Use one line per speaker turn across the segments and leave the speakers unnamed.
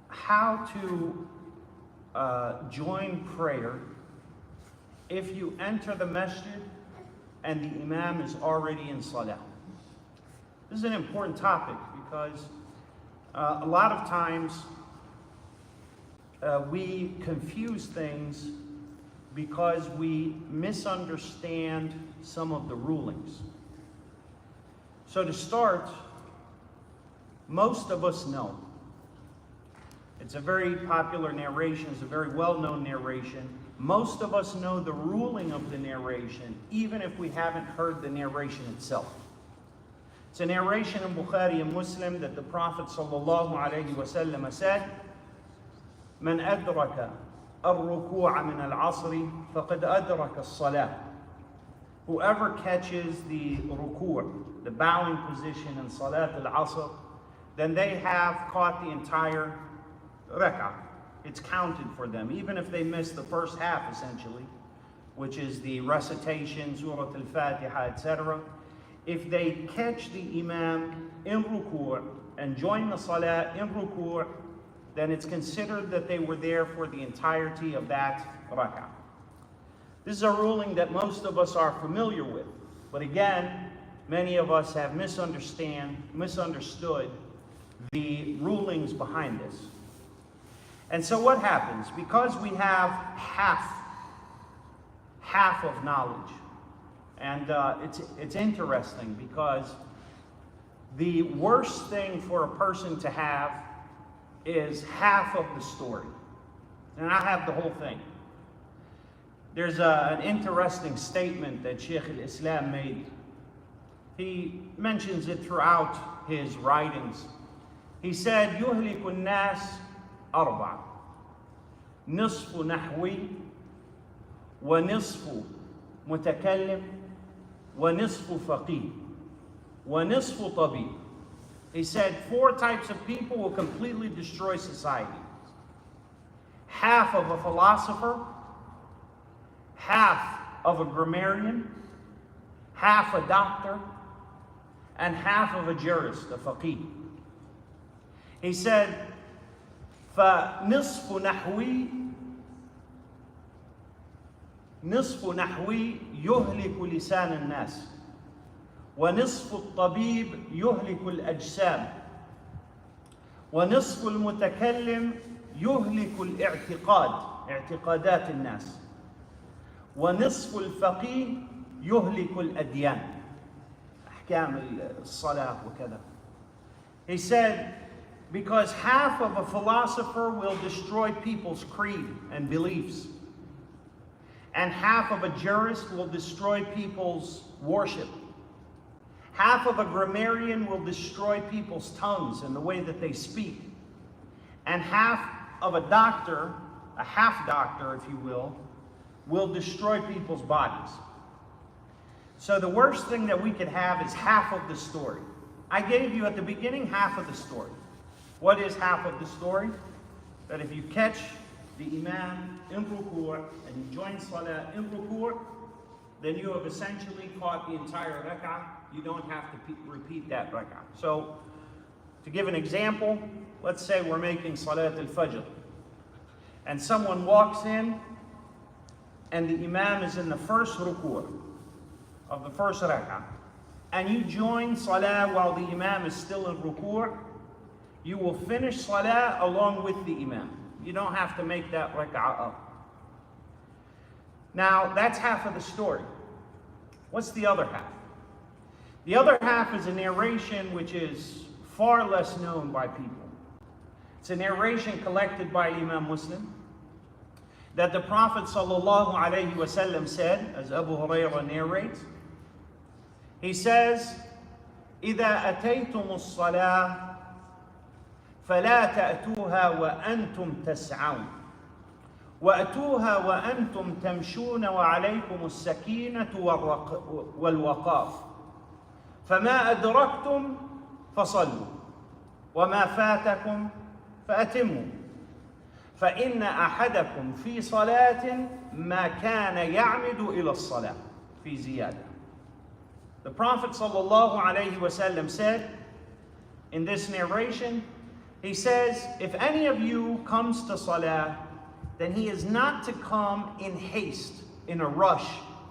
how to join prayer if you enter the masjid and the imam is already in salah. This is an important topic because a lot of times we confuse things because we misunderstand some of the rulings. So to start, most of us know. It's a very popular narration, it's a very well-known narration. Most of us know the ruling of the narration, even if we haven't heard the narration itself. It's a narration in Bukhari and Muslim that the Prophet ﷺ said, "Man adraka al-ruku'a min al-asri, faqad adraka as-salah." Whoever catches the ruku', the bowing position in Salat al-Asr, then they have caught the entire Rakat. It's counted for them, even if they miss the first half, essentially, which is the recitation, Surah Al-Fatiha, etc. If they catch the Imam in ruku' and join the Salah in ruku', then it's considered that they were there for the entirety of that Rakat. This is a ruling that most of us are familiar with, but again, many of us have misunderstood the rulings behind this. And so what happens? Because we have half of knowledge, and it's interesting because the worst thing for a person to have is half of the story, and I have the whole thing. There's an interesting statement that Shaykh al-Islam made. He mentions it throughout his writings. He said, يُهْلِكُ النَّاسِ أَرْبَعَ نِصْفُ نَحْوِي وَنِصْفُ مُتَكَلِّمْ وَنِصْفُ فَقِيهٍ وَنِصْفُ طَبِيبٍ. He said 4 types of people will completely destroy society. Half of a philosopher, half of a grammarian, half a doctor, and half of a jurist, a faqih. He said, فَنِصْفُ نَحْوِي يُهْلِكُ لِسَانَ النَّاسِ وَنِصْفُ الطَّبِيبِ يُهْلِكُ الْأَجْسَامِ وَنِصْفُ الْمُتَكَلِّمِ يُهْلِكُ اعتقادات الناس ونصف الفقيه يهلك الأديان أحكام الصلاة وكذا. He said, because half of a philosopher will destroy people's creed and beliefs, and half of a jurist will destroy people's worship. Half of a grammarian will destroy people's tongues and the way that they speak. And half of a doctor, a half doctor, if you will destroy people's bodies. So the worst thing that we could have is half of the story. I gave you at the beginning half of the story. What is half of the story? That if you catch the Imam in ruku' and you join Salah in ruku', then you have essentially caught the entire Rak'ah. You don't have to repeat that Rak'ah. So, to give an example, let's say we're making Salat al-Fajr, and someone walks in, and the Imam is in the first ruku' of the first Rak'ah, and you join Salah while the Imam is still in ruku', you will finish Salah along with the Imam. You don't have to make that Rak'ah up. Now, that's half of the story. What's the other half? The other half is a narration which is far less known by people. It's a narration collected by Imam Muslim that the Prophet ﷺ said, as Abu Hurairah narrates, he says, إِذَا أَتَيْتُمُ الصَّلَاةِ فَلَا تَأْتُوهَا وَأَنْتُمْ تَسْعَوْنَ وَأْتُوهَا وَأَنْتُمْ تَمْشُونَ وَعَلَيْكُمُ السَّكِينَةُ وَالْوَقَافُ فَمَا أَدْرَكْتُمْ فَصَلُّوا وَمَا فَاتَكُمْ فَأَتِمُّوا فَإِنَّ أَحَدَكُمْ فِي صَلَاةٍ مَا كَانَ يَعْمِدُ إِلَى الصَّلَاةِ فِي زِيَادَةٍ. The Prophet ﷺ said in this narration He says, if any of you comes to salah, then he is not to come in haste, in a rush,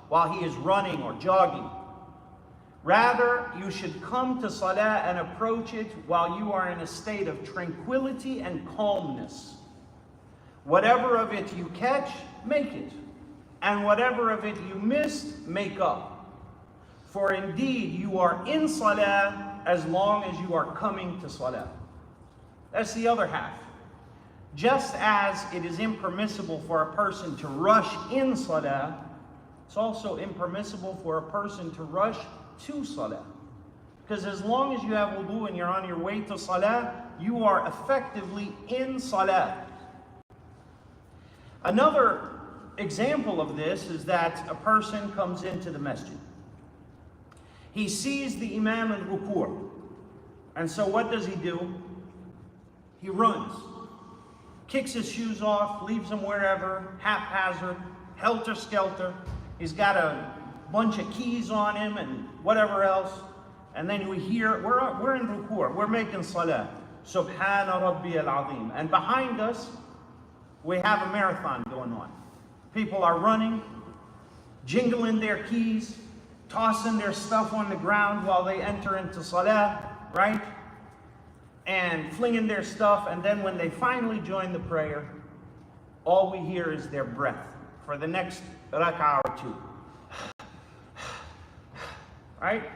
while he is running or jogging. Rather, you should come to salah and approach it while you are in a state of tranquility and calmness. Whatever of it you catch, make it. And whatever of it you missed, make up. For indeed, you are in salah as long as you are coming to salah. That's the other half. Just as it is impermissible for a person to rush in salah, it's also impermissible for a person to rush to salah. Because as long as you have wudu and you're on your way to salah, you are effectively in salah. Another example of this is that a person comes into the masjid. He sees the imam in ruku'. And so what does he do? He runs. Kicks his shoes off, leaves them wherever, haphazard, helter-skelter. He's got a bunch of keys on him and whatever else. And then we hear, we're in ruku', we're making salah. Subhana Rabbi al-Azim. And behind us, we have a marathon going on. People are running, jingling their keys, tossing their stuff on the ground while they enter into salah, right? And flinging their stuff, and then when they finally join the prayer, all we hear is their breath for the next rak'ah or two. Right?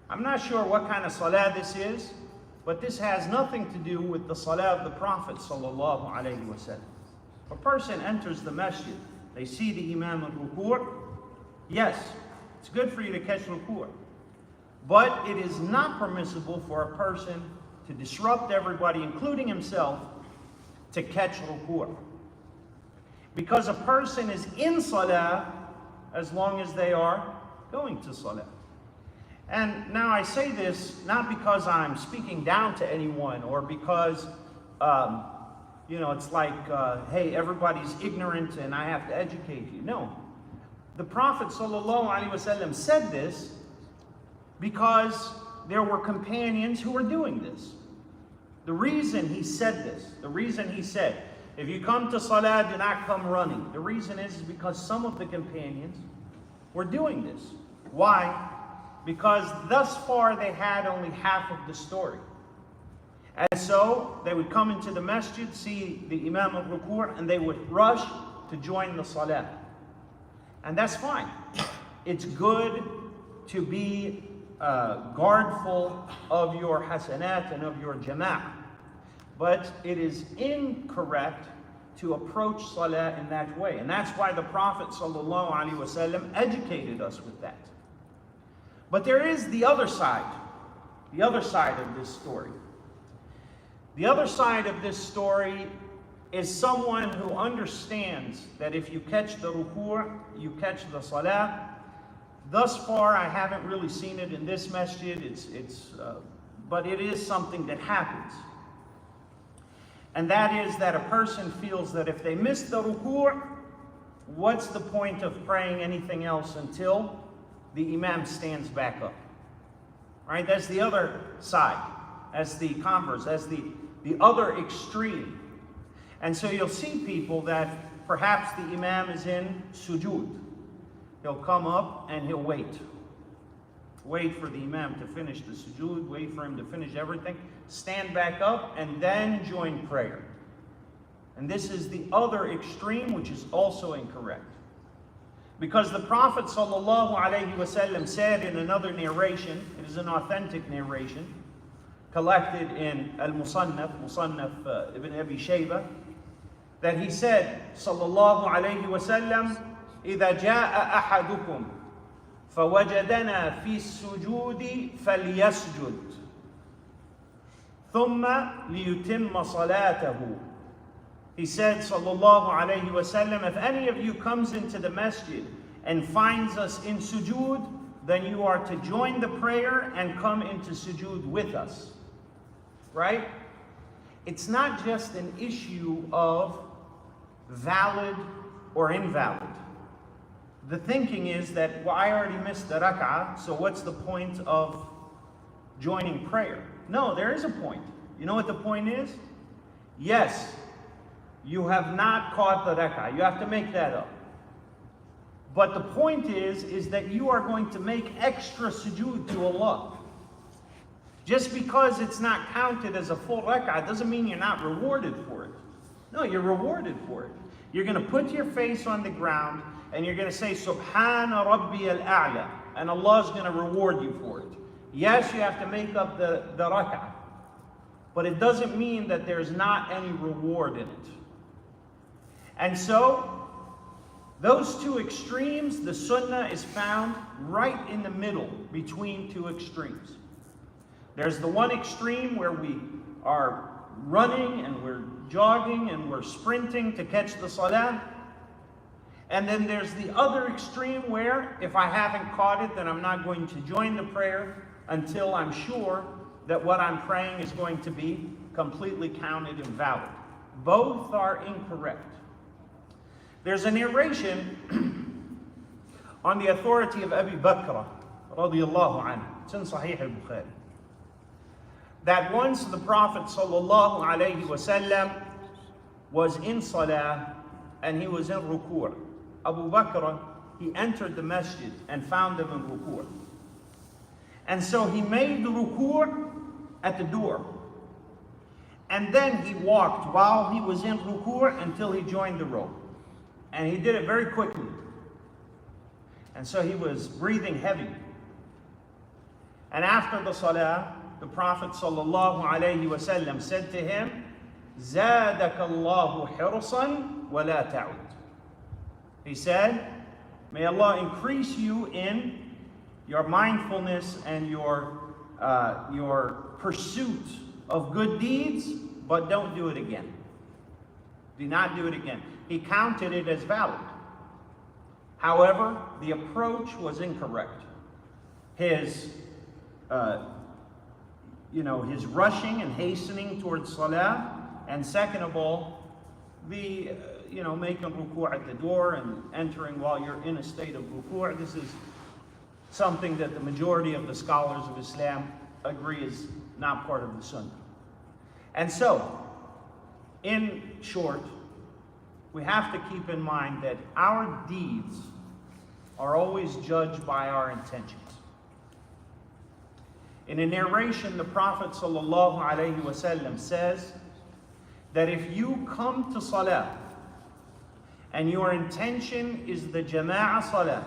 I'm not sure what kind of salah this is, but this has nothing to do with the salah of the Prophet sallallahu alaihi wasallam. A person enters the masjid, they see the imam in ruku'. Yes, it's good for you to catch ruku', but it is not permissible for a person to disrupt everybody, including himself, to catch ruku'. Because a person is in salah as long as they are going to salah. And now I say this not because I'm speaking down to anyone or because, it's like, hey, everybody's ignorant and I have to educate you. No. The Prophet ﷺ said this because there were companions who were doing this. The reason he said this, the reason he said, if you come to salah, do not come running. The reason is because some of the companions were doing this. Why? Because thus far they had only half of the story. And so they would come into the masjid, see the imam of ruku', and they would rush to join the salah. And that's fine. It's good to be guardful of your hasanat and of your jama'ah. But it is incorrect to approach salah in that way. And that's why the Prophet ﷺ educated us with that. But there is the other side of this story. The other side of this story is someone who understands that if you catch the ruku', you catch the salah. Thus far, I haven't really seen it in this masjid, but it is something that happens. And that is that a person feels that if they miss the ruku', what's the point of praying anything else until the imam stands back up? Right? That's the other side. That's the converse. That's the other extreme. And so you'll see people that perhaps the imam is in sujood. He'll come up and he'll wait. Wait for the imam to finish the sujood, wait for him to finish everything, stand back up, and then join prayer. And this is the other extreme, which is also incorrect. Because the Prophet ﷺ said in another narration, it is an authentic narration, collected in Musannaf Ibn Abi Shayba, that he said, sallallahu alayhi wa sallam, إِذَا جَاءَ أَحَدُكُمْ فَوَجَدَنَا فِي السُّجُودِ فَلْيَسْجُدْ ثُمَّ لِيُتِمَّ صَلَاتَهُ. He said, sallallahu alayhi wa sallam, if any of you comes into the masjid and finds us in sujood, then you are to join the prayer and come into sujood with us. Right? It's not just an issue of valid or invalid. The thinking is that, well, I already missed the rak'ah, so what's the point of joining prayer? No, there is a point. You know what the point is? Yes, you have not caught the rak'ah. You have to make that up. But the point is that you are going to make extra sujood to Allah. Just because it's not counted as a full rak'ah doesn't mean you're not rewarded for it. No, you're rewarded for it. You're going to put your face on the ground and you're going to say, Subhana Rabbi al-A'la, and Allah's going to reward you for it. Yes, you have to make up the rak'ah, but it doesn't mean that there's not any reward in it. And so, those two extremes, the sunnah is found right in the middle between two extremes. There's the one extreme where we are running and we're jogging and we're sprinting to catch the salah. And then there's the other extreme where if I haven't caught it, then I'm not going to join the prayer until I'm sure that what I'm praying is going to be completely counted and valid. Both are incorrect. There's a narration on the authority of Abu Bakr radiyallahu anhu. It's in Sahih al-Bukhari. That once the Prophet sallallahu alayhi wasallam was in salah and he was in ruku'. Abu Bakr, he entered the masjid and found him in ruku'. And so he made the ruku' at the door. And then he walked while he was in ruku' until he joined the row. And he did it very quickly. And so he was breathing heavy. And after the salah, the Prophet sallallahu alayhi wasallam said to him, زادك الله حرصا ولا تعود. He said, may Allah increase you in your mindfulness and your pursuit of good deeds, but don't do it again. Do not do it again. He counted it as valid. However, the approach was incorrect. His rushing and hastening towards salah, and second of all, the making ruku' at the door and entering while you're in a state of ruku'. This is something that the majority of the scholars of Islam agree is not part of the sunnah. And so, in short, we have to keep in mind that our deeds are always judged by our intentions. In a narration, the Prophet ﷺ says that if you come to salah and your intention is the jama'ah salah,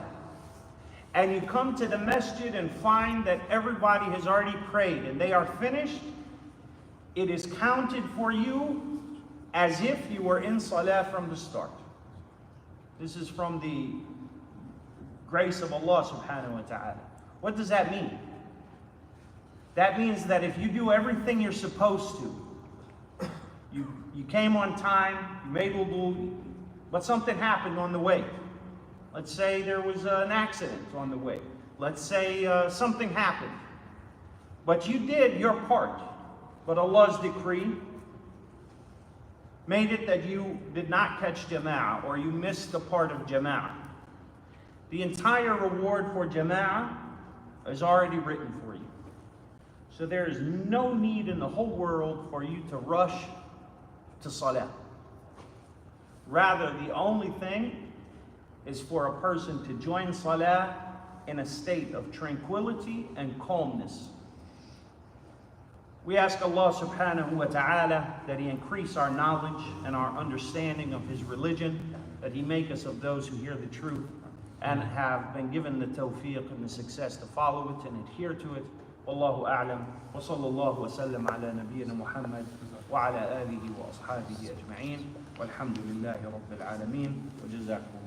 and you come to the masjid and find that everybody has already prayed and they are finished, it is counted for you as if you were in salah from the start. This is from the grace of Allah subhanahu wa ta'ala. What does that mean? That means that if you do everything you're supposed to, you came on time, you made wudu, but something happened on the way. Let's say there was an accident on the way. Let's say something happened. But you did your part. But Allah's decree made it that you did not catch jama'ah, or you missed the part of jama'ah. The entire reward for jama'ah is already written for you. So there is no need in the whole world for you to rush to salah. Rather, the only thing is for a person to join salah in a state of tranquility and calmness. We ask Allah subhanahu wa ta'ala that He increase our knowledge and our understanding of His religion, that He make us of those who hear the truth and have been given the tawfiq and the success to follow it and adhere to it. Wallahu a'lam, wa sallallahu wa sallam ala nabiyyina Muhammad wa ala alihi wa ashabihi ajma'in, walhamdulillahi rabbil alameen, wa jazakumullah.